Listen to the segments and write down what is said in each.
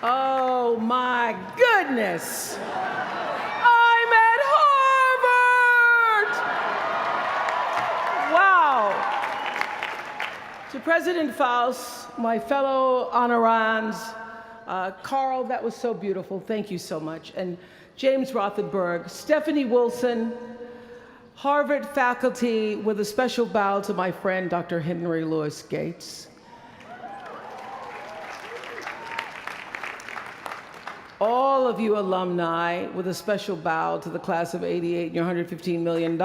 Oh my goodness! I'm at Harvard! Wow! To President Faust, my fellow honorands, Carl, that was so beautiful. Thank you so much. And James Rothenberg, Stephanie Wilson, Harvard faculty, with a special bow to my friend, Dr. Henry Louis Gates. All of you alumni, with a special bow to the class of '88 and your $115 million.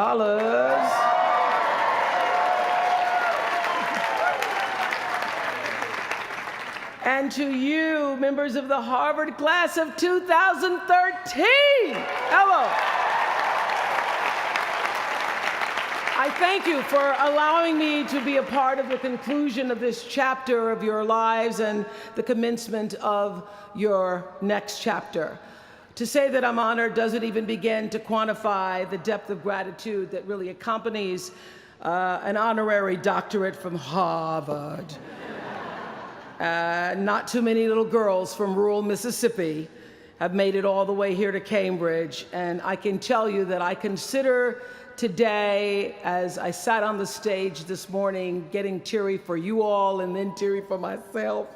And to you, members of the Harvard class of 2013. Hello. I thank you for allowing me to be a part of the conclusion of this chapter of your lives and the commencement of your next chapter. To say that I'm honored doesn't even begin to quantify the depth of gratitude that really accompanies an honorary doctorate from Harvard. Not too many little girls from rural Mississippi have made it all the way here to Cambridge, and I can tell you that I consider today, as I sat on the stage this morning, getting teary for you all and then teary for myself,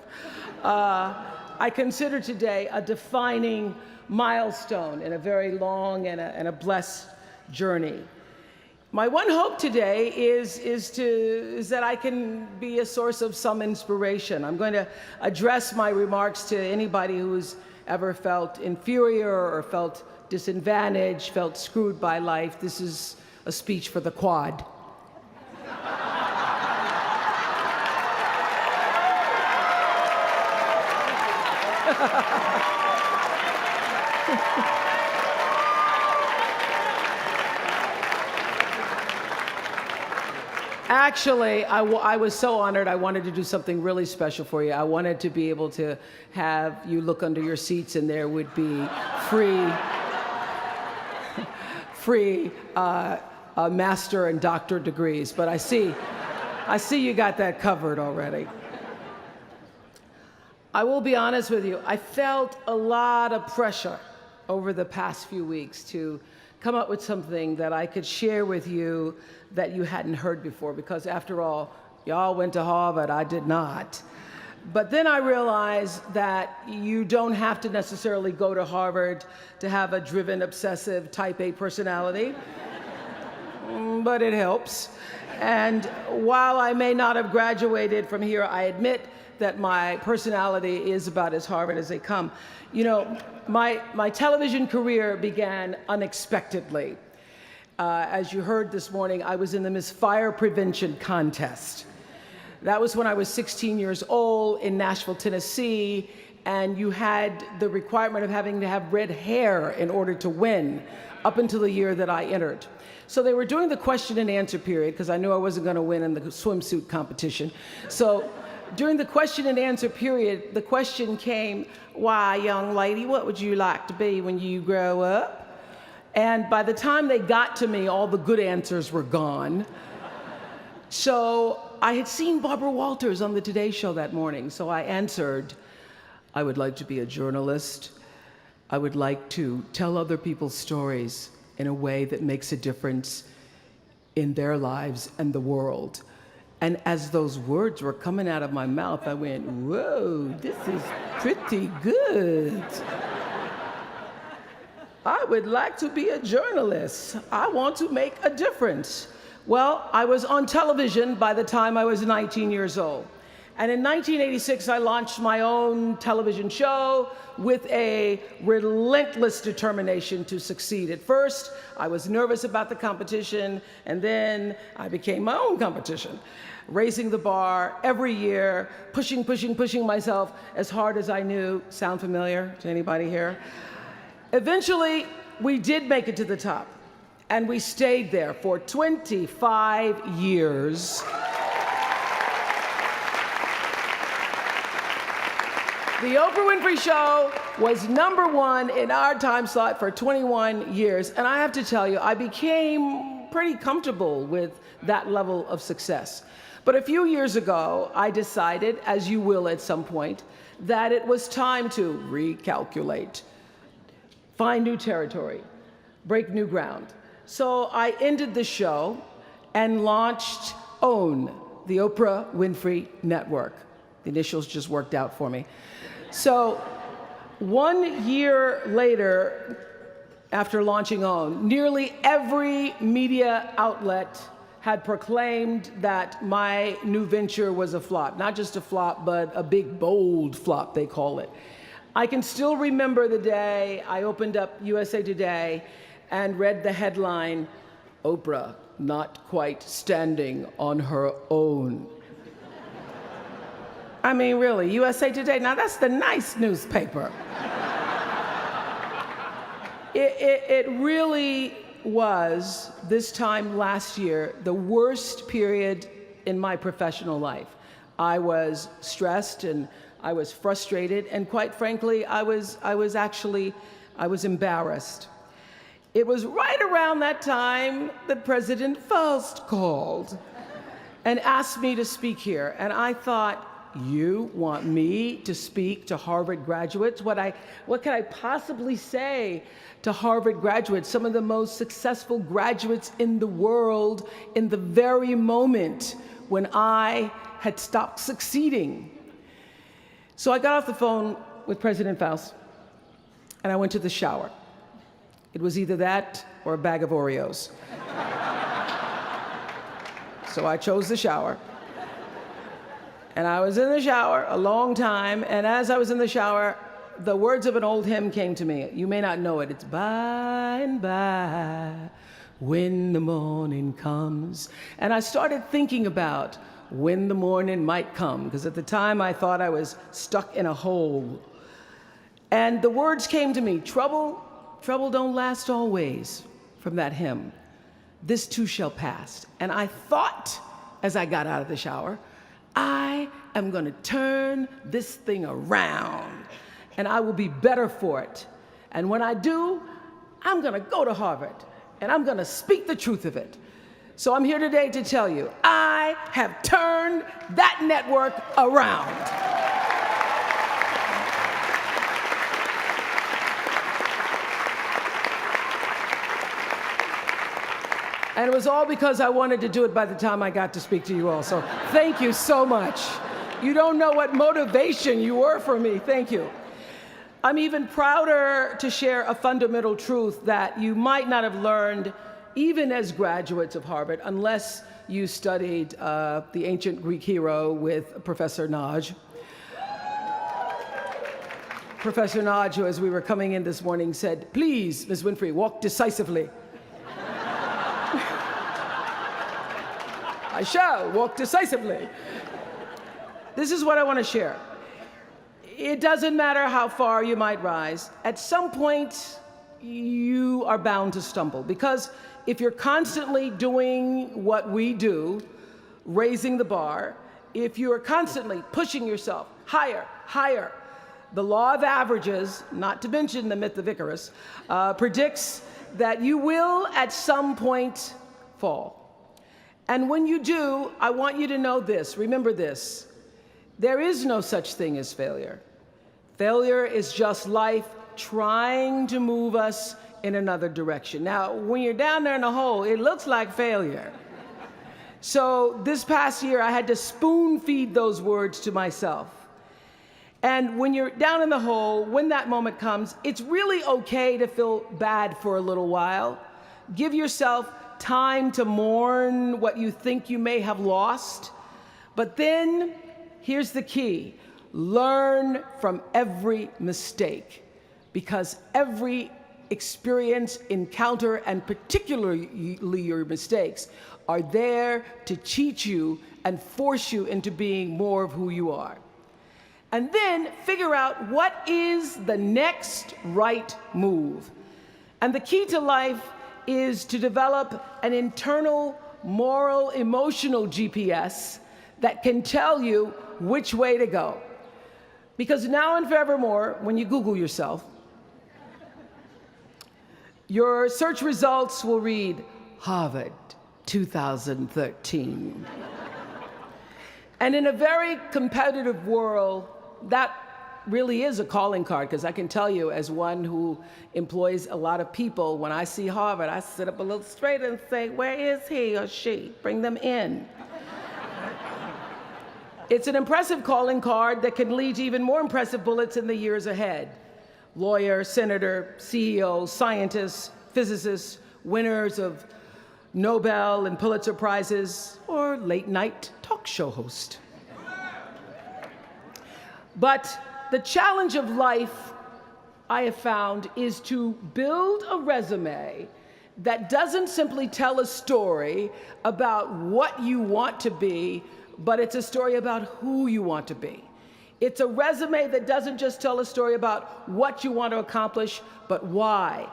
I consider today a defining milestone in a very long and a blessed journey. My one hope today is that I can be a source of some inspiration. I'm going to address my remarks to anybody who's ever felt inferior or felt disadvantaged, felt screwed by life. This is a speech for the quad. Actually, I was so honored. I wanted to do something really special for you. I wanted to be able to have you look under your seats and there would be free master and doctor degrees. But I see you got that covered already. I will be honest with you. I felt a lot of pressure over the past few weeks to come up with something that I could share with you that you hadn't heard before, because after all, y'all went to Harvard, I did not. But then I realized that you don't have to necessarily go to Harvard to have a driven, obsessive, type A personality, but it helps. And while I may not have graduated from here, I admit that my personality is about as Harvard as they come. You know, my television career began unexpectedly. As you heard this morning, I was in the Miss Fire Prevention contest. That was when I was 16 years old in Nashville, Tennessee, and you had the requirement of having to have red hair in order to win up until the year that I entered. So they were doing the question and answer period, because I knew I wasn't going to win in the swimsuit competition. So during the question and answer period, the question came, "Why, young lady, what would you like to be when you grow up?" And by the time they got to me, all the good answers were gone. So I had seen Barbara Walters on the Today Show that morning, so I answered, "I would like to be a journalist. I would like to tell other people's stories in a way that makes a difference in their lives and the world." And as those words were coming out of my mouth, I went, "Whoa, this is pretty good. I would like to be a journalist. I want to make a difference." Well, I was on television by the time I was 19 years old. And in 1986, I launched my own television show with a relentless determination to succeed. At first, I was nervous about the competition, and then I became my own competition, raising the bar every year, pushing myself as hard as I knew. Sound familiar to anybody here? Eventually, we did make it to the top, and we stayed there for 25 years. The Oprah Winfrey Show was #1 in our time slot for 21 years, and I have to tell you, I became pretty comfortable with that level of success. But a few years ago, I decided, as you will at some point, that it was time to recalculate, find new territory, break new ground. So I ended the show and launched OWN, the Oprah Winfrey Network. The initials just worked out for me. So 1 year later, after launching OWN, nearly every media outlet had proclaimed that my new venture was a flop. Not just a flop, but a big, bold flop, they call it. I can still remember the day I opened up USA Today and read the headline, "Oprah not quite standing on her own." I mean, really, USA Today, now that's the nice newspaper. It really was, this time last year, the worst period in my professional life. I was stressed and I was frustrated, and quite frankly, I was embarrassed. It was right around that time that President Faust called and asked me to speak here, and I thought, you want me to speak to Harvard graduates? What could I possibly say to Harvard graduates, some of the most successful graduates in the world, in the very moment when I had stopped succeeding? So I got off the phone with President Faust, and I went to the shower. It was either that or a bag of Oreos. So I chose the shower. And I was in the shower a long time, and as I was in the shower, the words of an old hymn came to me. You may not know it. It's by and by, when the morning comes. And I started thinking about when the morning might come, because at the time I thought I was stuck in a hole. And the words came to me, trouble don't last always, from that hymn. This too shall pass. And I thought, as I got out of the shower, I am going to turn this thing around, and I will be better for it. And when I do, I'm going to go to Harvard, and I'm going to speak the truth of it. So I'm here today to tell you, I have turned that network around. And it was all because I wanted to do it by the time I got to speak to you all. So thank you so much. You don't know what motivation you were for me. Thank you. I'm even prouder to share a fundamental truth that you might not have learned even as graduates of Harvard unless you studied the ancient Greek hero with Professor Naj. Professor Naj, who as we were coming in this morning said, "Please, Ms. Winfrey, walk decisively." I shall walk decisively. This is what I want to share. It doesn't matter how far you might rise. At some point, you are bound to stumble, because if you're constantly doing what we do, raising the bar, if you are constantly pushing yourself higher, higher, the law of averages, not to mention the myth of Icarus, predicts that you will at some point fall. And when you do, I want you to know this, remember this, there is no such thing as failure. Failure is just life trying to move us in another direction. Now, when you're down there in the hole, it looks like failure. So this past year, I had to spoon feed those words to myself. And when you're down in the hole, when that moment comes, it's really okay to feel bad for a little while. Give yourself time to mourn what you think you may have lost. But then, here's the key. Learn from every mistake, because every experience, encounter, and particularly your mistakes are there to teach you and force you into being more of who you are. And then figure out what is the next right move. And the key to life is to develop an internal, moral, emotional GPS that can tell you which way to go. Because now and forevermore, when you Google yourself, your search results will read, Harvard 2013. And in a very competitive world, that really is a calling card, because I can tell you, as one who employs a lot of people, when I see Harvard, I sit up a little straighter and say, where is he or she? Bring them in. It's an impressive calling card that can lead to even more impressive bullets in the years ahead. Lawyer, senator, CEO, scientists, physicists, winners of Nobel and Pulitzer Prizes, or late-night talk show host. But the challenge of life, I have found, is to build a resume that doesn't simply tell a story about what you want to be, but it's a story about who you want to be. It's a resume that doesn't just tell a story about what you want to accomplish, but why.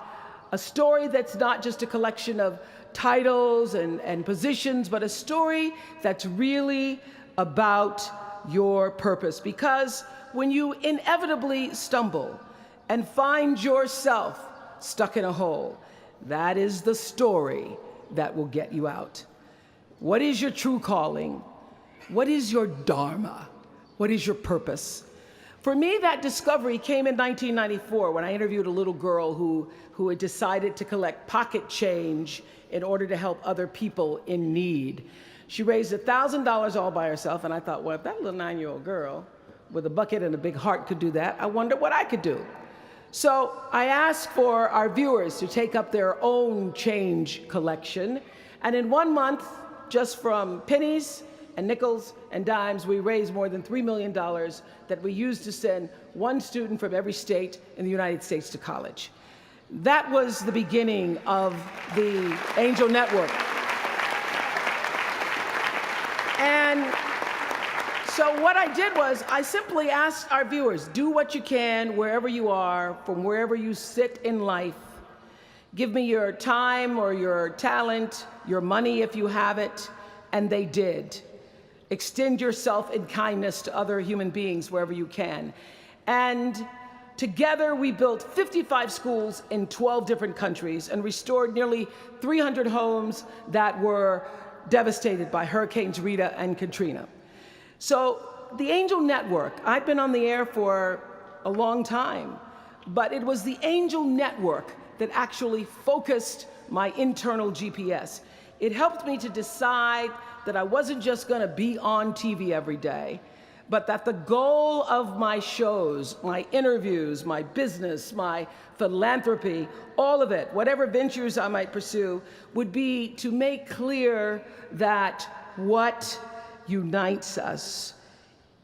A story that's not just a collection of titles and positions, but a story that's really about your purpose. Because when you inevitably stumble and find yourself stuck in a hole, that is the story that will get you out. What is your true calling? What is your dharma? What is your purpose? For me, that discovery came in 1994 when I interviewed a little girl who had decided to collect pocket change in order to help other people in need. She raised $1,000 all by herself, and I thought, well, if that little 9-year-old girl with a bucket and a big heart could do that, I wonder what I could do. So I asked for our viewers to take up their own change collection, and in 1 month, just from pennies and nickels and dimes, we raised more than $3 million that we used to send one student from every state in the United States to college. That was the beginning of the Angel Network. And so what I did was I simply asked our viewers, do what you can wherever you are, from wherever you sit in life. Give me your time or your talent, your money if you have it, and they did. Extend yourself in kindness to other human beings wherever you can. And together we built 55 schools in 12 different countries and restored nearly 300 homes that were devastated by Hurricanes Rita and Katrina. So the Angel Network, I've been on the air for a long time, but it was the Angel Network that actually focused my internal GPS. It helped me to decide that I wasn't just going to be on TV every day, but that the goal of my shows, my interviews, my business, my philanthropy, all of it, whatever ventures I might pursue, would be to make clear that what unites us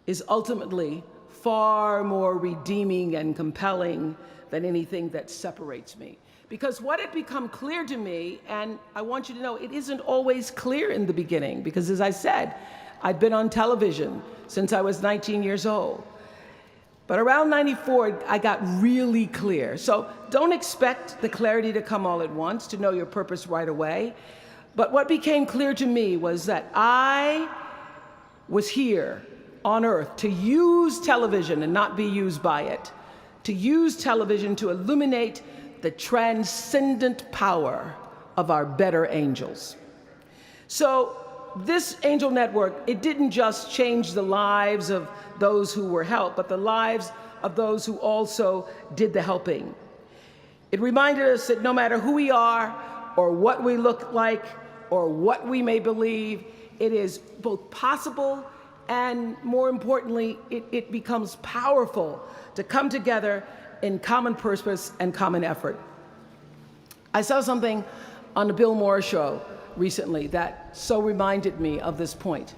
is ultimately far more redeeming and compelling than anything that separates me. Because what had become clear to me, and I want you to know, it isn't always clear in the beginning, because as I said, I'd been on television since I was 19 years old. But around 94, I got really clear. So don't expect the clarity to come all at once, to know your purpose right away. But what became clear to me was that I was here on earth to use television and not be used by it, to use television to illuminate the transcendent power of our better angels. So this Angel Network, it didn't just change the lives of those who were helped, but the lives of those who also did the helping. It reminded us that no matter who we are, or what we look like, or what we may believe, it is both possible and, more importantly, it becomes powerful to come together in common purpose and common effort. I saw something on the Bill Maher show recently that so reminded me of this point.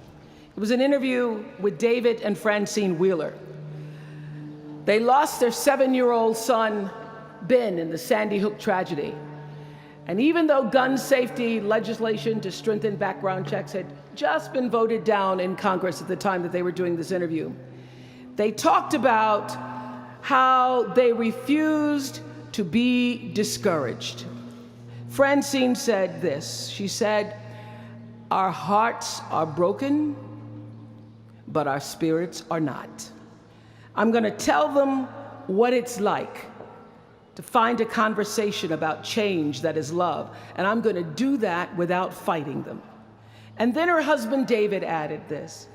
It was an interview with David and Francine Wheeler. They lost their 7-year-old son, Ben, in the Sandy Hook tragedy. And even though gun safety legislation to strengthen background checks had just been voted down in Congress at the time that they were doing this interview, they talked about how they refused to be discouraged. Francine said this. She said, "Our hearts are broken, but our spirits are not. I'm going to tell them what it's like to find a conversation about change that is love, and I'm going to do that without fighting them." And then her husband David added this: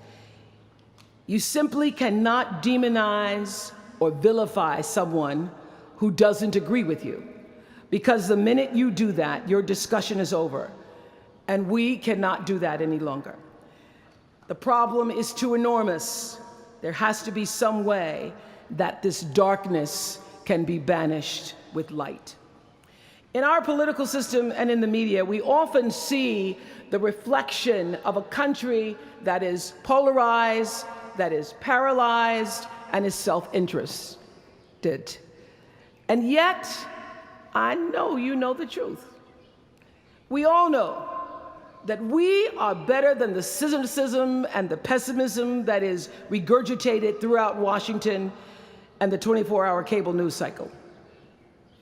"You simply cannot demonize or vilify someone who doesn't agree with you. Because the minute you do that, your discussion is over. And we cannot do that any longer. The problem is too enormous. There has to be some way that this darkness can be banished with light. In our political system and in the media, we often see the reflection of a country that is polarized, that is paralyzed, and is self-interested. And yet, I know you know the truth. We all know that we are better than the cynicism and the pessimism that is regurgitated throughout Washington and the 24-hour cable news cycle.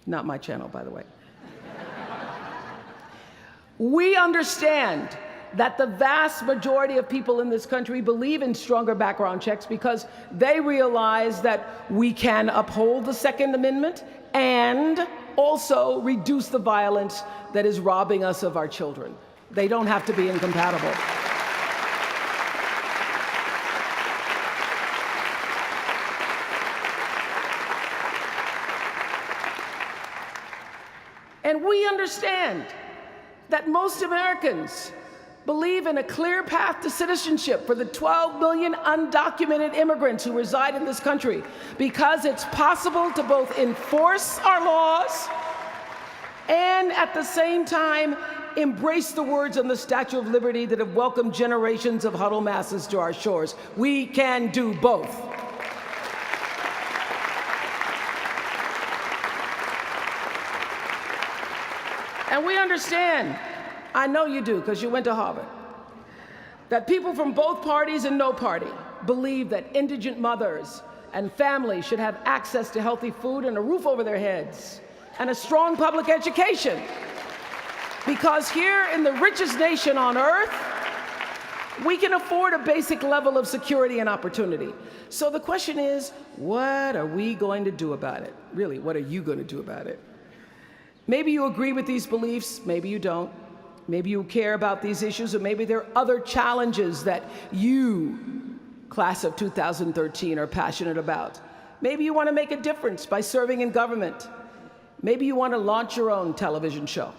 Not my channel, by the way. We understand that the vast majority of people in this country believe in stronger background checks because they realize that we can uphold the Second Amendment and also reduce the violence that is robbing us of our children. They don't have to be incompatible. And we understand that most Americans believe in a clear path to citizenship for the 12 million undocumented immigrants who reside in this country, because it's possible to both enforce our laws and at the same time embrace the words on the Statue of Liberty that have welcomed generations of huddled masses to our shores. We can do both. And we understand, I know you do because you went to Harvard, that people from both parties and no party believe that indigent mothers and families should have access to healthy food and a roof over their heads and a strong public education. Because here in the richest nation on earth, we can afford a basic level of security and opportunity. So the question is, what are we going to do about it? Really, what are you going to do about it? Maybe you agree with these beliefs, maybe you don't. Maybe you care about these issues, or maybe there are other challenges that you, class of 2013, are passionate about. Maybe you want to make a difference by serving in government. Maybe you want to launch your own television show.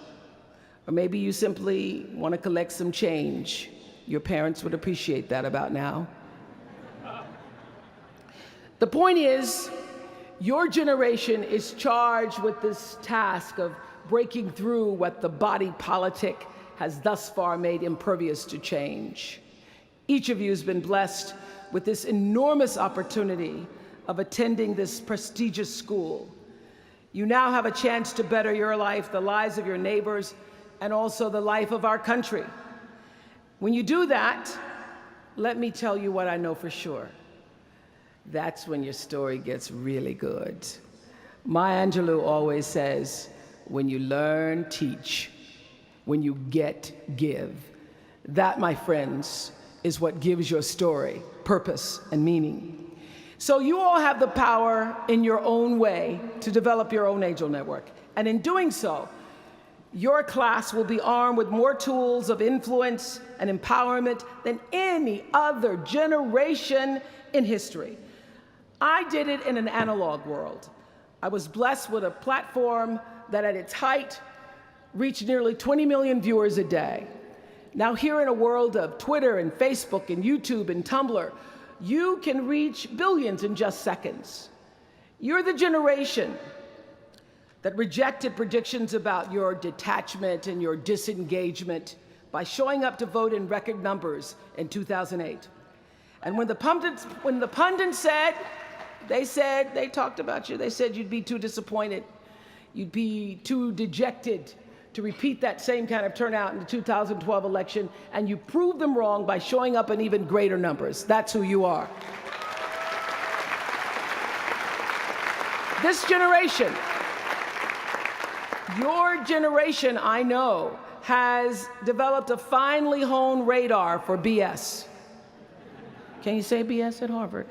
Or maybe you simply want to collect some change. Your parents would appreciate that about now. The point is, your generation is charged with this task of breaking through what the body politic has thus far made impervious to change. Each of you has been blessed with this enormous opportunity of attending this prestigious school. You now have a chance to better your life, the lives of your neighbors, and also the life of our country. When you do that, let me tell you what I know for sure. That's when your story gets really good. Maya Angelou always says, when you learn, teach. When you get, give. That, my friends, is what gives your story purpose and meaning. So you all have the power in your own way to develop your own angel network. And in doing so, your class will be armed with more tools of influence and empowerment than any other generation in history. I did it in an analog world. I was blessed with a platform that at its height reached nearly 20 million viewers a day. Now here in a world of Twitter and Facebook and YouTube and Tumblr, you can reach billions in just seconds. You're the generation that rejected predictions about your detachment and your disengagement by showing up to vote in record numbers in 2008. And when the pundits said, they talked about you, they said you'd be too disappointed, you'd be too dejected to repeat that same kind of turnout in the 2012 election, and you proved them wrong by showing up in even greater numbers. That's who you are. This generation, your generation, I know, has developed a finely honed radar for BS. Can you say BS at Harvard?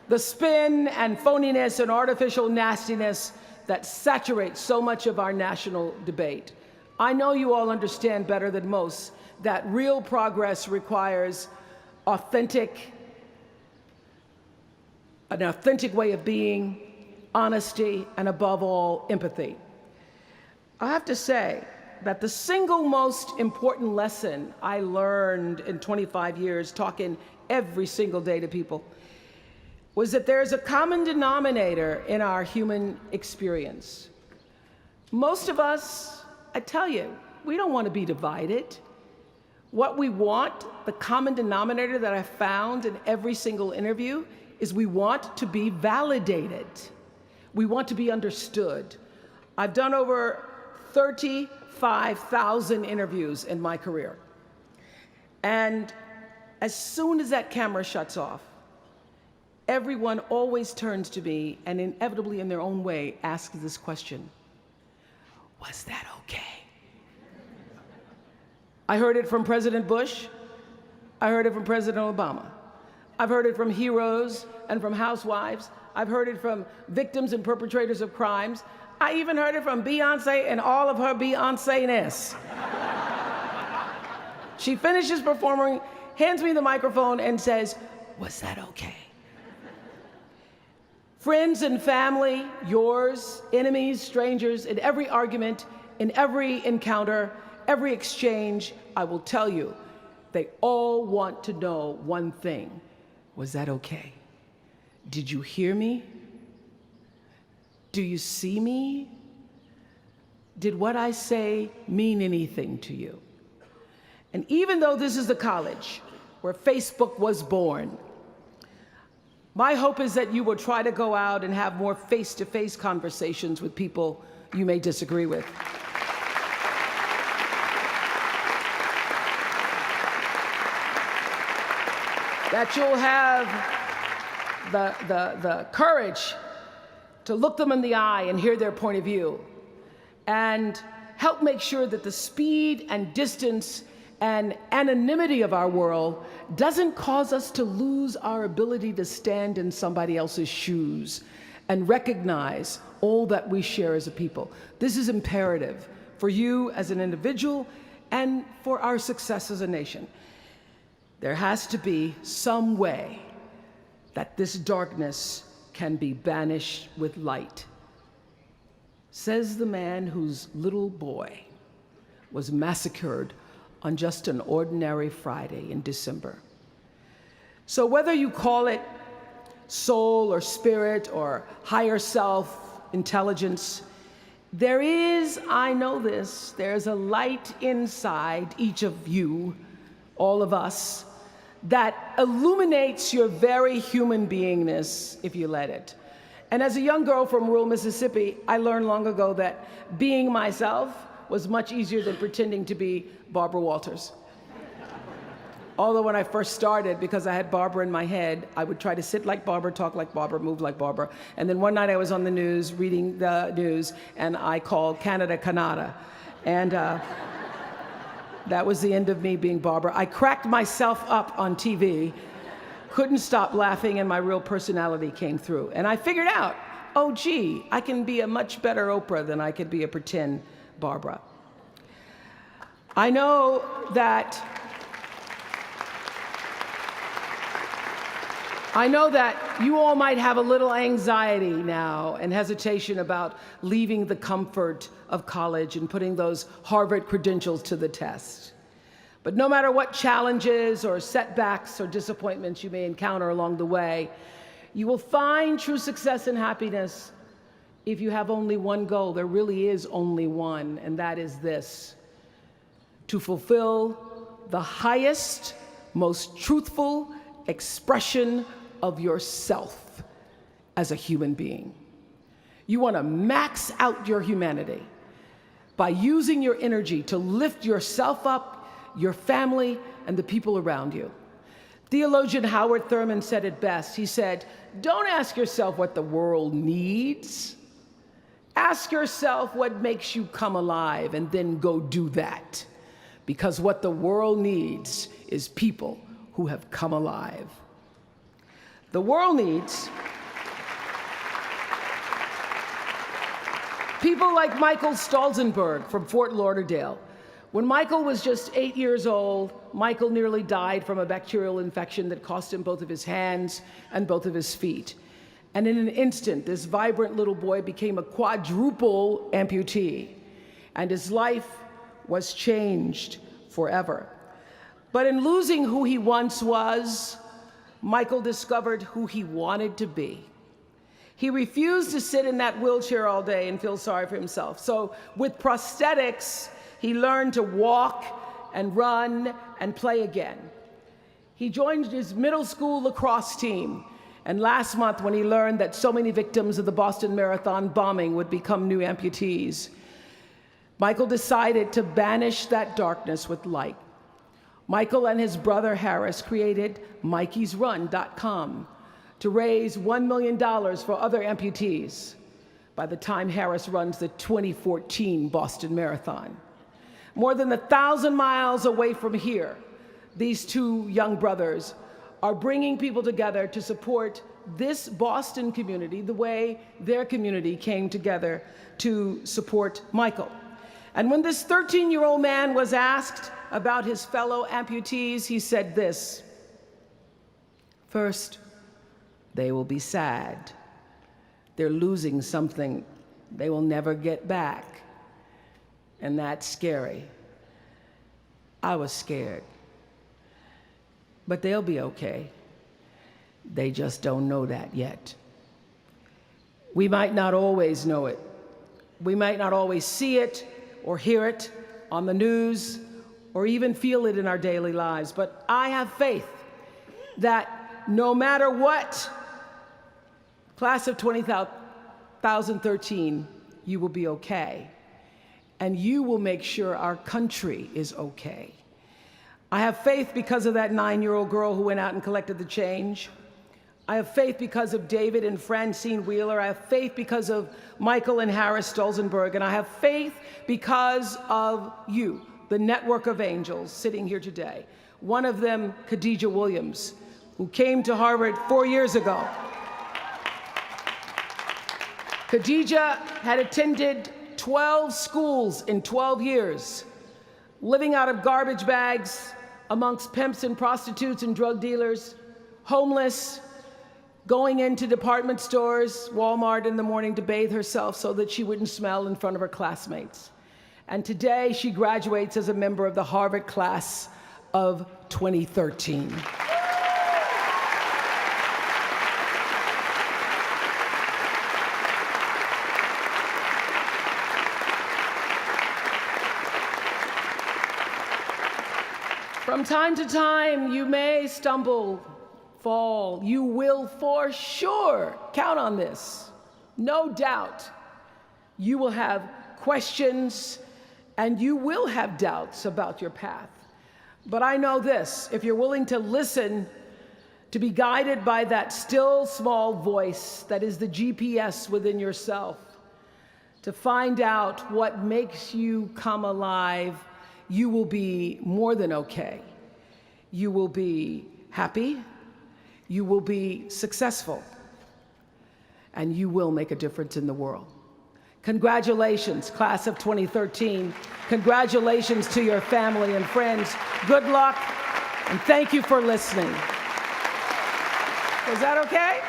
The spin and phoniness and artificial nastiness that saturates so much of our national debate. I know you all understand better than most that real progress requires authentic an authentic way of being, honesty, and above all, empathy. I have to say that the single most important lesson I learned in 25 years talking every single day to people was that there's a common denominator in our human experience. Most of us, I tell you, we don't want to be divided. What we want, the common denominator that I found in every single interview, is we want to be validated. We want to be understood. I've done over 35,000 interviews in my career. And as soon as that camera shuts off, everyone always turns to me and inevitably in their own way asks this question: was that okay? I heard it from President Bush. I heard it from President Obama. I've heard it from heroes and from housewives. I've heard it from victims and perpetrators of crimes. I even heard it from Beyonce and all of her Beyonce-ness. She finishes performing, hands me the microphone and says, "Was that okay?" Friends and family, yours, enemies, strangers, in every argument, in every encounter, every exchange, I will tell you, they all want to know one thing: was that okay? Did you hear me? Do you see me? Did what I say mean anything to you? And even though this is the college where Facebook was born, my hope is that you will try to go out and have more face-to-face conversations with people you may disagree with. That you'll have the courage to look them in the eye and hear their point of view, and help make sure that the speed and distance and anonymity of our world doesn't cause us to lose our ability to stand in somebody else's shoes and recognize all that we share as a people. This is imperative for you as an individual and for our success as a nation. There has to be some way that this darkness can be banished with light, says the man whose little boy was massacred on just an ordinary Friday in December. So whether you call it soul or spirit or higher self, intelligence, there is, I know this, there's a light inside each of you, all of us, that illuminates your very human beingness if you let it. And as a young girl from rural Mississippi, I learned long ago that being myself was much easier than pretending to be Barbara Walters. Although when I first started, because I had Barbara in my head, I would try to sit like Barbara, talk like Barbara, move like Barbara. And then one night I was on the news, reading the news, and I called Canada, Canada. And that was the end of me being Barbara. I cracked myself up on TV, couldn't stop laughing, and my real personality came through. And I figured out, oh gee, I can be a much better Oprah than I could be a pretend Barbara. I know that you all might have a little anxiety now and hesitation about leaving the comfort of college and putting those Harvard credentials to the test. But no matter what challenges or setbacks or disappointments you may encounter along the way, you will find true success and happiness if you have only one goal. There really is only one, and that is this: to fulfill the highest, most truthful expression of yourself as a human being. You want to max out your humanity by using your energy to lift yourself up, your family, and the people around you. Theologian Howard Thurman said it best. He said, "Don't ask yourself what the world needs. Ask yourself what makes you come alive, and then go do that. Because what the world needs is people who have come alive." The world needs people like Michael Stolzenberg from Fort Lauderdale. When Michael was just 8 years old, Michael nearly died from a bacterial infection that cost him both of his hands and both of his feet. And in an instant, this vibrant little boy became a quadruple amputee, and his life was changed forever. But in losing who he once was, Michael discovered who he wanted to be. He refused to sit in that wheelchair all day and feel sorry for himself. So with prosthetics, he learned to walk and run and play again. He joined his middle school lacrosse team. And last month, when he learned that so many victims of the Boston Marathon bombing would become new amputees, Michael decided to banish that darkness with light. Michael and his brother Harris created MikeysRun.com to raise $1 million for other amputees by the time Harris runs the 2014 Boston Marathon. More than 1,000 miles away from here, these two young brothers are bringing people together to support this Boston community the way their community came together to support Michael. And when this 13-year-old man was asked about his fellow amputees, he said this: first, they will be sad. They're losing something they will never get back. And that's scary. I was scared. But they'll be okay. They just don't know that yet. We might not always know it. We might not always see it or hear it on the news or even feel it in our daily lives. But I have faith that no matter what, class of 2013, you will be okay. And you will make sure our country is okay. I have faith because of that 9-year-old girl who went out and collected the change. I have faith because of David and Francine Wheeler. I have faith because of Michael and Harris Stolzenberg. And I have faith because of you, the network of angels sitting here today. One of them, Khadijah Williams, who came to Harvard 4 years ago. Khadijah had attended 12 schools in 12 years, living out of garbage bags amongst pimps and prostitutes and drug dealers, homeless, going into department stores, Walmart in the morning to bathe herself so that she wouldn't smell in front of her classmates. And today she graduates as a member of the Harvard class of 2013. From time to time, you may stumble, fall. You will for sure count on this. No doubt. You will have questions and you will have doubts about your path. But I know this: if you're willing to listen, to be guided by that still small voice that is the GPS within yourself, to find out what makes you come alive, you will be more than okay. You will be happy, you will be successful, and you will make a difference in the world. Congratulations, class of 2013. Congratulations to your family and friends. Good luck, and thank you for listening. Is that okay?